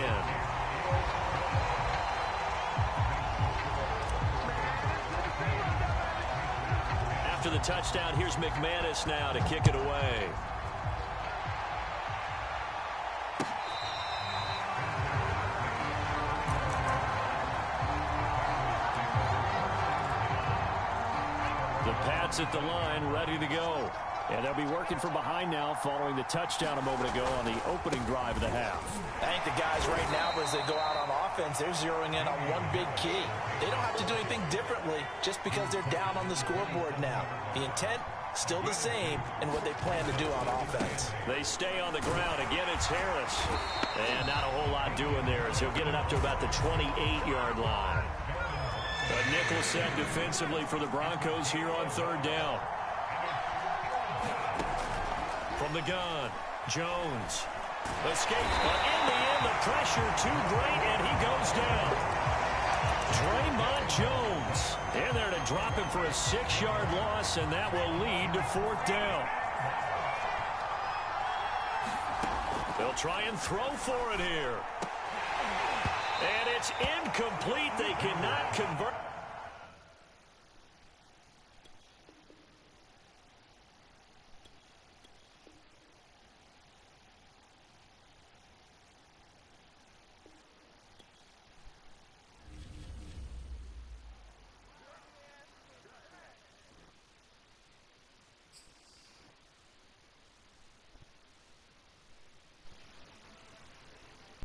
After the touchdown, here's McManus now to kick it away. Pats at the line, ready to go. And they'll be working from behind now following the touchdown a moment ago on the opening drive of the half. I think the guys right now, as they go out on offense, they're zeroing in on one big key. They don't have to do anything differently just because they're down on the scoreboard now. The intent, still the same, and what they plan to do on offense. They stay on the ground. Again, it's Harris. And not a whole lot doing there as he'll get it up to about the 28-yard line. A nickel set defensively for the Broncos here on 3rd down. From the gun, Jones. Escape, but in the end, the pressure too great, and he goes down. Draymond Jones in there to drop him for a 6-yard loss, and that will lead to 4th down. They'll try and throw for it here. And it's incomplete. They cannot convert.